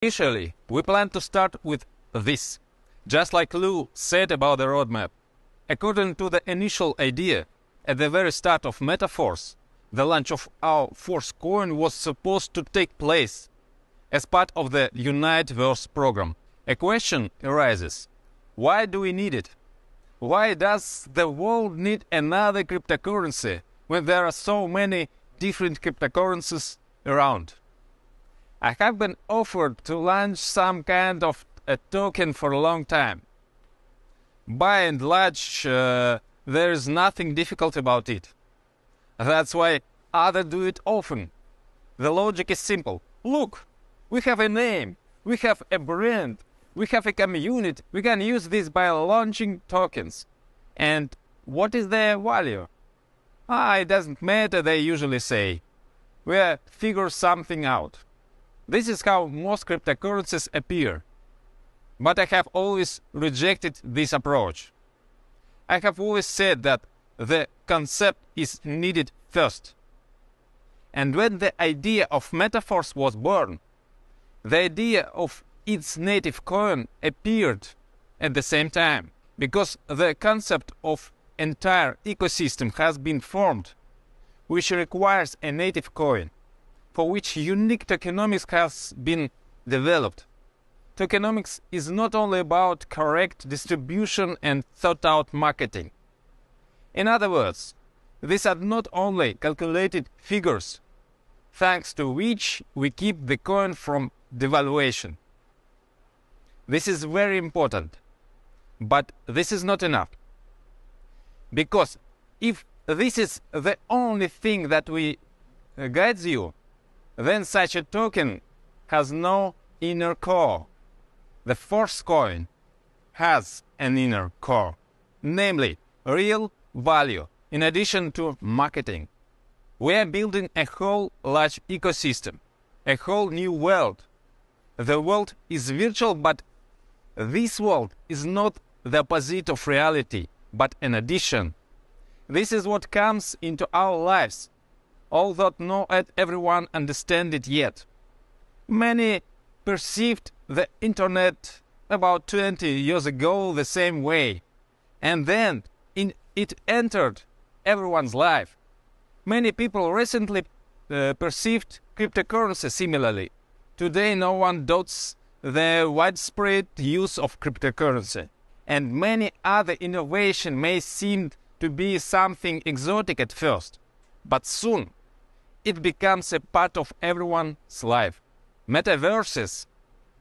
Initially, we plan to start with this, just like Lou said about the roadmap. According to the initial idea, at the very start of Metaforce, the launch of our Force coin was supposed to take place as part of the Universe program. A question arises: why do we need it? Why does the world need another cryptocurrency when there are so many different cryptocurrencies around? I have been offered to launch some kind of a token for a long time. By and large, there is nothing difficult about it. That's why others do it often. The logic is simple. Look, we have a name, we have a brand, we have a community. We can use this by launching tokens. And what is their value? It doesn't matter, they usually say. We'll figure something out. This is how most cryptocurrencies appear. But I have always rejected this approach. I have always said that the concept is needed first. And when the idea of Metaforce was born, the idea of its native coin appeared at the same time, because the concept of entire ecosystem has been formed, which requires a native coin, for which unique tokenomics has been developed. Tokenomics is not only about correct distribution and thought-out marketing. In other words, these are not only calculated figures, thanks to which we keep the coin from devaluation. This is very important, but this is not enough. Because if this is the only thing that guides you, then such a token has no inner core. The Force coin has an inner core, namely real value in addition to marketing. We are building a whole large ecosystem, a whole new world. The world is virtual, but this world is not the opposite of reality, but an addition. This is what comes into our lives, although not everyone understands it yet. Many perceived the internet about 20 years ago the same way, and then it entered everyone's life. Many people recently perceived cryptocurrency similarly. Today no one doubts the widespread use of cryptocurrency, and many other innovations may seem to be something exotic at first, but soon it becomes a part of everyone's life. Metaverses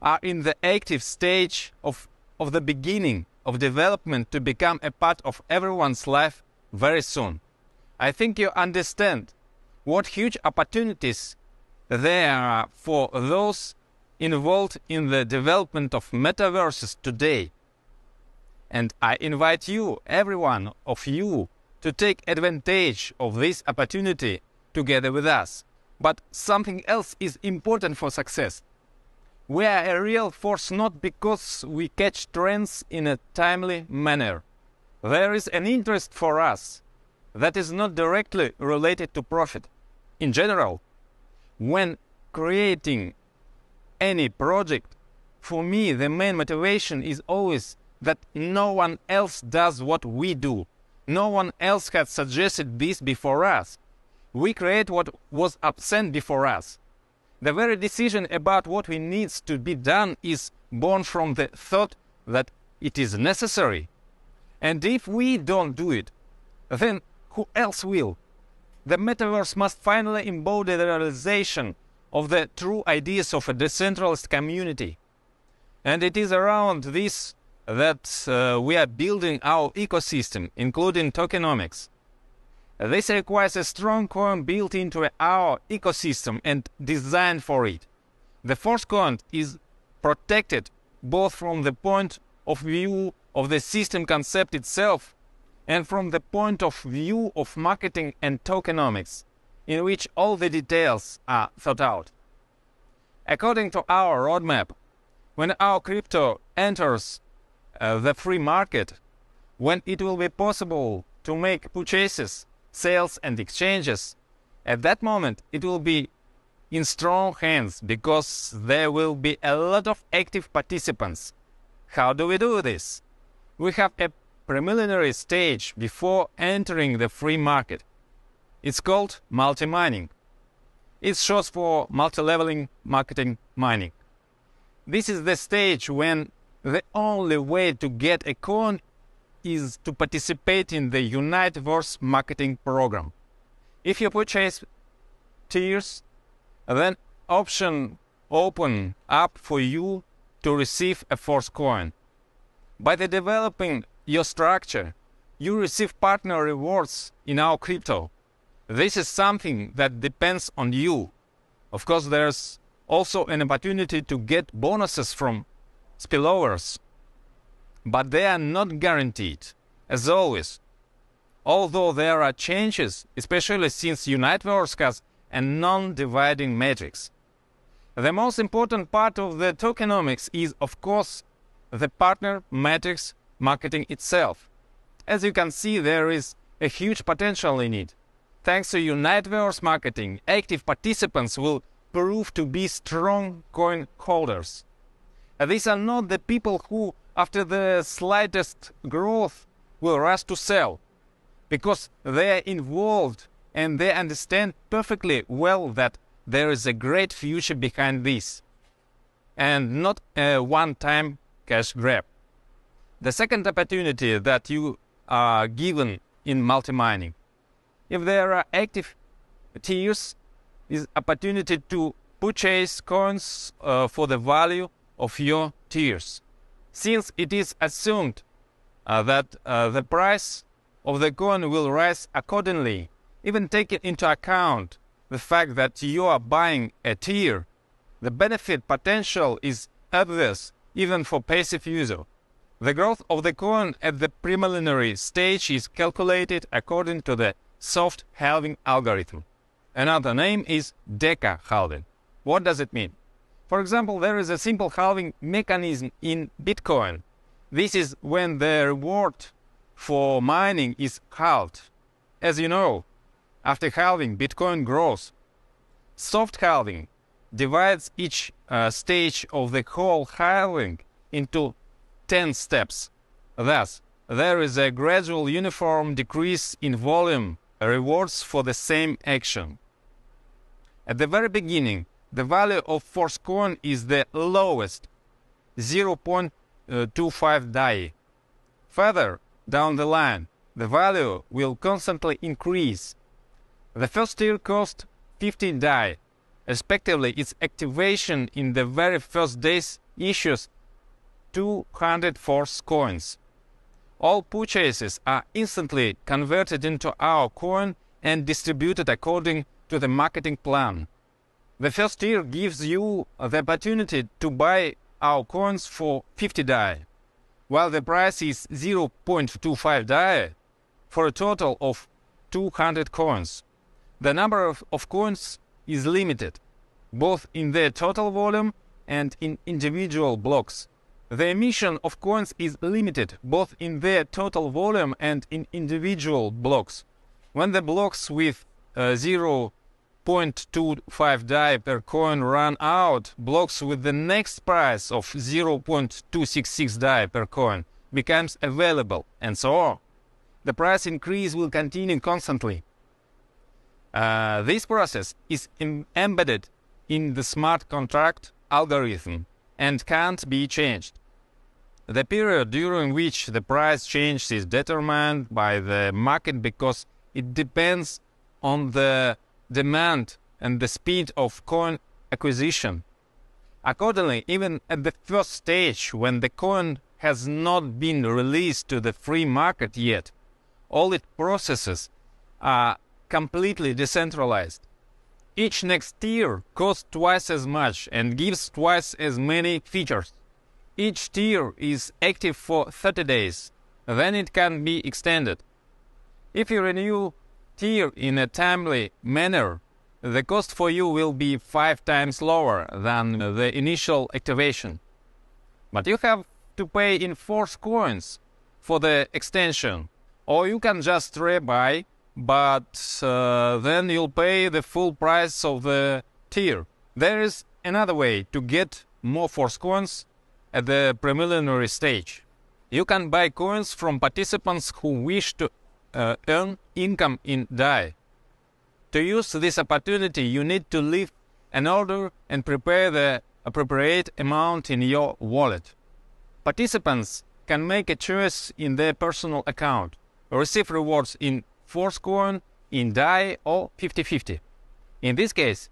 are in the active stage of the beginning of development to become a part of everyone's life very soon. I think you understand what huge opportunities there are for those involved in the development of metaverses today. And I invite you, every one of you, to take advantage of this opportunity together with us. But something else is important for success. We are a real force not because we catch trends in a timely manner. There is an interest for us that is not directly related to profit. In general, when creating any project, for me the main motivation is always that no one else does what we do. No one else has suggested this before us. We create what was absent before us. The very decision about what we needs to be done is born from the thought that it is necessary. And if we don't do it, then who else will? The metaverse must finally embody the realization of the true ideas of a decentralized community. And it is around this that we are building our ecosystem, including tokenomics. This requires a strong coin built into our ecosystem and designed for it. The Force coin is protected both from the point of view of the system concept itself and from the point of view of marketing and tokenomics, in which all the details are thought out. According to our roadmap, when our crypto enters the free market, when it will be possible to make purchases, sales and exchanges, at that moment it will be in strong hands because there will be a lot of active participants. How do we do this? We have a preliminary stage before entering the free market. It's called multi-mining. It's short for multi-leveling marketing mining. This is the stage when the only way to get a coin is to participate in the Universe marketing program. If you purchase tiers, then option open up for you to receive a force coin. By developing your structure, you receive partner rewards in our crypto. This is something that depends on you. Of course, there's also an opportunity to get bonuses from spillovers, but they are not guaranteed, as always. Although there are changes, especially since Universe has a non-dividing matrix. The most important part of the tokenomics is, of course, the partner matrix marketing itself. As you can see, there is a huge potential in it. Thanks to Universe marketing, active participants will prove to be strong coin holders. These are not the people who, after the slightest growth, will rush to sell, because they are involved and they understand perfectly well that there is a great future behind this, and not a one-time cash grab. The second opportunity that you are given in multi-mining, if there are active tiers, is opportunity to purchase coins for the value of your tiers. Since it is assumed that the price of the coin will rise accordingly, even taking into account the fact that you are buying a tier, the benefit potential is obvious even for passive user. The growth of the coin at the preliminary stage is calculated according to the soft halving algorithm. Another name is deca halving. What does it mean? For example, there is a simple halving mechanism in Bitcoin. This is when the reward for mining is halved. As you know, after halving, Bitcoin grows. Soft halving divides each stage of the whole halving into 10 steps. Thus, there is a gradual uniform decrease in volume rewards for the same action. At the very beginning, the value of force coin is the lowest, 0.25 DAI. Further down the line, the value will constantly increase. The first tier cost 50 DAI. Respectively, its activation in the very first days issues 200 force coins. All purchases are instantly converted into our coin and distributed according to the marketing plan. The first tier gives you the opportunity to buy our coins for 50 DAI, while the price is 0.25 DAI for a total of 200 coins. The number of coins is limited, both in their total volume and in individual blocks. The emission of coins is limited, both in their total volume and in individual blocks. When the blocks with 0.25 DAI per coin run out, blocks with the next price of 0.266 DAI per coin becomes available, and so on. The price increase will continue constantly. This process is embedded in the smart contract algorithm and can't be changed. The period during which the price change is determined by the market because it depends on the demand and the speed of coin acquisition. Accordingly, even at the first stage, when the coin has not been released to the free market yet, all its processes are completely decentralized. Each next tier costs twice as much and gives twice as many features. Each tier is active for 30 days, then it can be extended. If you renew tier in a timely manner, the cost for you will be 5 times lower than the initial activation. But you have to pay in force coins for the extension, or you can just rebuy, but then you'll pay the full price of the tier. There is another way to get more force coins at the preliminary stage. You can buy coins from participants who wish to earn income in DAI. To use this opportunity, you need to leave an order and prepare the appropriate amount in your wallet. Participants can make a choice in their personal account, receive rewards in force coin, in DAI, or 50-50. In this case,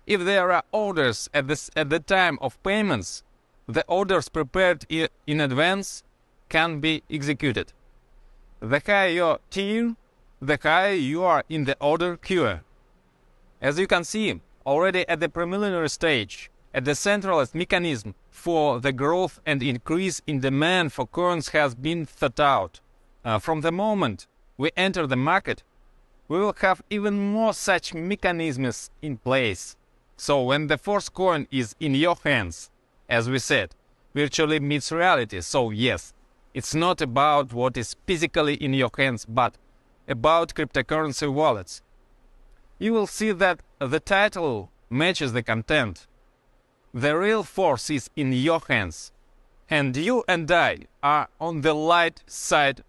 if there are orders at the time of payments, the orders prepared in advance can be executed. The higher your tier, the higher you are in the order queue. As you can see, already at the preliminary stage, a decentralized mechanism for the growth and increase in demand for coins has been thought out. From the moment we enter the market, we will have even more such mechanisms in place. So when the force coin is in your hands, as we said, virtually meets reality. So yes, it's not about what is physically in your hands, but about cryptocurrency wallets. You will see that the title matches the content. The real force is in your hands, and you and I are on the light side